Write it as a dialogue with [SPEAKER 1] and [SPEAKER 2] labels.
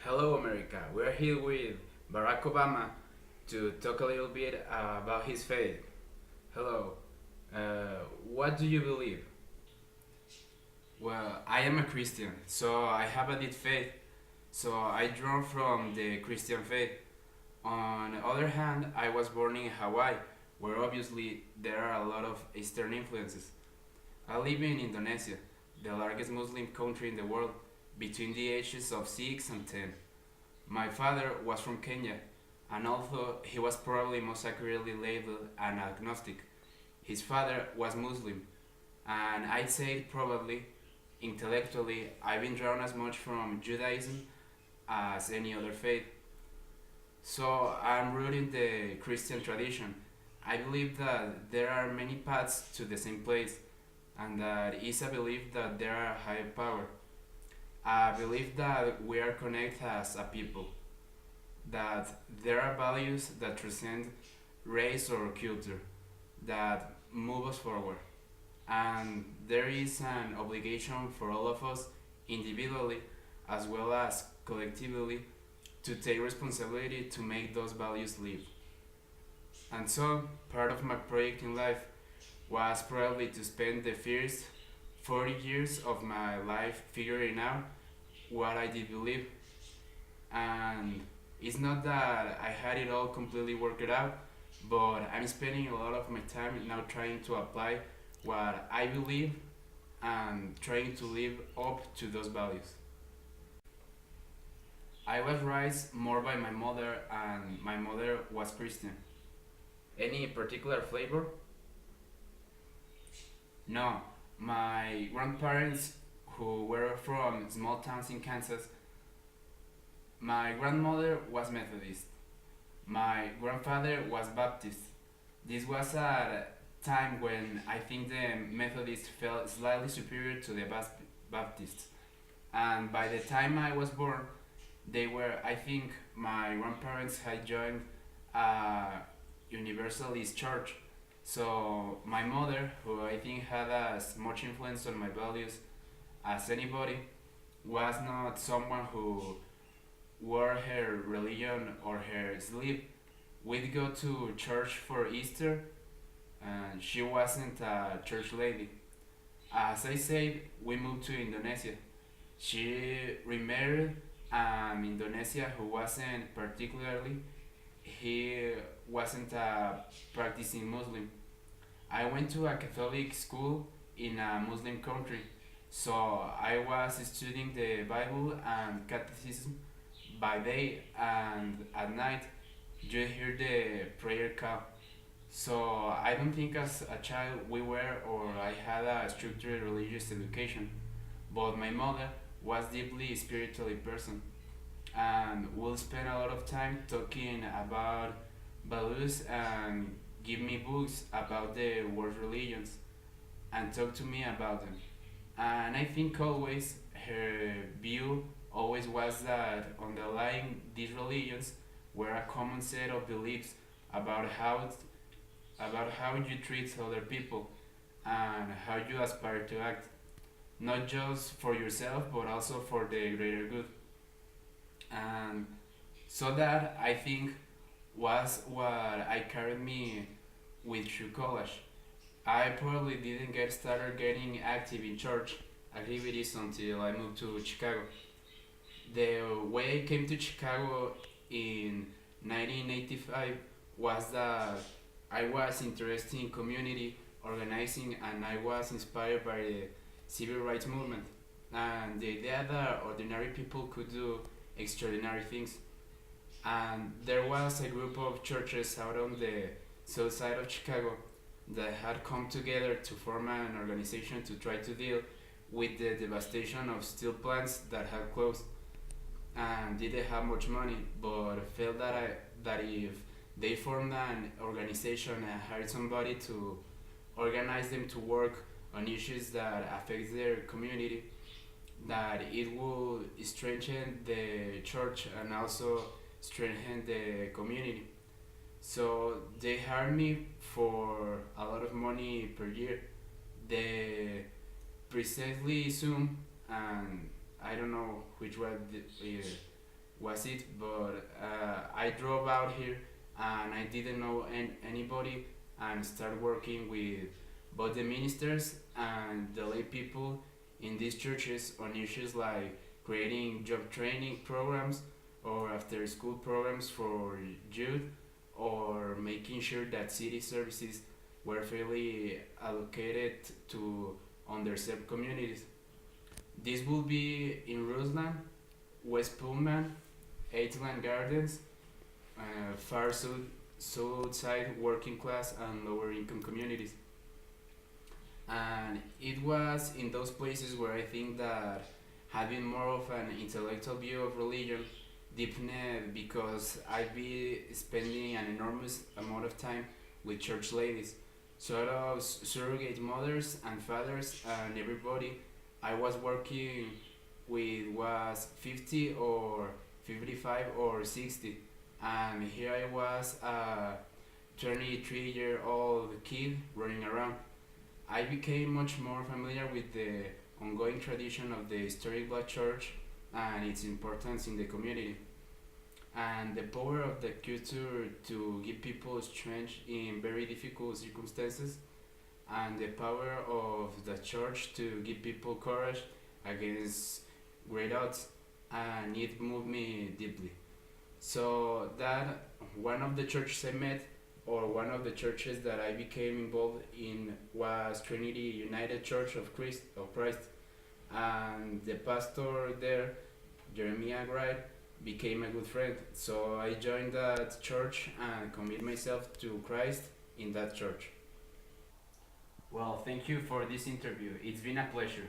[SPEAKER 1] Hello, America. We're here with Barack Obama to talk a little bit about his faith. Hello. What do you believe? Well, I am a Christian, so I have a deep faith. So I draw from the Christian faith. On the other hand, I was born in Hawaii, where obviously there are a lot of Eastern influences. I live in Indonesia, the largest Muslim country in the world, between the ages of 6 and 10. My father was from Kenya, and although he was probably most accurately labeled an agnostic, his father was Muslim, and I'd say probably, intellectually, I've been drawn as much from Judaism as any other faith. So I'm rooted in the Christian tradition. I believe that there are many paths to the same place, and that is a belief that there are higher power. I believe that we are connected as a people, that there are values that transcend race or culture, that move us forward. And there is an obligation for all of us, individually as well as collectively, to take responsibility to make those values live. And so, part of my project in life was probably to spend the first 40 years of my life figuring out what I did believe. And it's not that I had it all completely worked out, but I'm spending a lot of my time now trying to apply what I believe and trying to live up to those values. I was raised more by my mother, and my mother was Christian. Any particular flavor? No, my grandparents, who were from small towns in Kansas, my grandmother was Methodist. My grandfather was Baptist. This was a time when I think the Methodists felt slightly superior to the Baptists. And by the time I was born, I think my grandparents had joined a Universalist church. So my mother, who I think had as much influence on my values as anybody, was not someone who wore her religion or her sleep. We'd go to church for Easter, and she wasn't a church lady. As I said, we moved to Indonesia. She remarried an Indonesia who wasn't particularly, he wasn't a practicing Muslim. I went to a Catholic school in a Muslim country, so I was studying the Bible and catechism by day, and at night you hear the prayer call. So I don't think as a child we were or I had a structured religious education, but my mother was deeply spiritually person, and we'll spend a lot of time talking about values and give me books about the world religions and talk to me about them. And I think always her view always was that underlying these religions were a common set of beliefs about how you treat other people and how you aspire to act, not just for yourself but also for the greater good. And so that I think was what I carried me with through college. I probably didn't get started getting active in church activities until I moved to Chicago. The way I came to Chicago in 1985 was that I was interested in community organizing, and I was inspired by the civil rights movement and the idea that ordinary people could do extraordinary things. And there was a group of churches out on the south side of Chicago that had come together to form an organization to try to deal with the devastation of steel plants that had closed and didn't have much money, but felt that if they formed an organization and hired somebody to organize them to work on issues that affect their community, that it would strengthen the church and also strengthen the community. So they hired me for a lot of money per year. The precisely Zoom and I don't know which one was it, but I drove out here and I didn't know anybody and started working with both the ministers and the lay people in these churches on issues like creating job training programs or after school programs for youth or making sure that city services were fairly allocated to underserved communities. This will be in Ruslan, West Pullman, Eightland Gardens, far south side working class and lower income communities. And it was in those places where I think that having more of an intellectual view of religion deepened because I'd be spending an enormous amount of time with church ladies, sort of surrogate mothers and fathers, and everybody I was working with was 50 or 55 or 60, and here I was a 23-year-old kid running around. I became much more familiar with the ongoing tradition of the historic Black Church and its importance in the community, and the power of the culture to give people strength in very difficult circumstances, and the power of the church to give people courage against great odds, and it moved me deeply. So that one of the churches I met, or one of the churches that I became involved in, was Trinity United Church of Christ, and the pastor there, Jeremiah Wright, became a good friend. So I joined that church and commit myself to Christ in that church. Well, thank you for this interview. It's been a pleasure.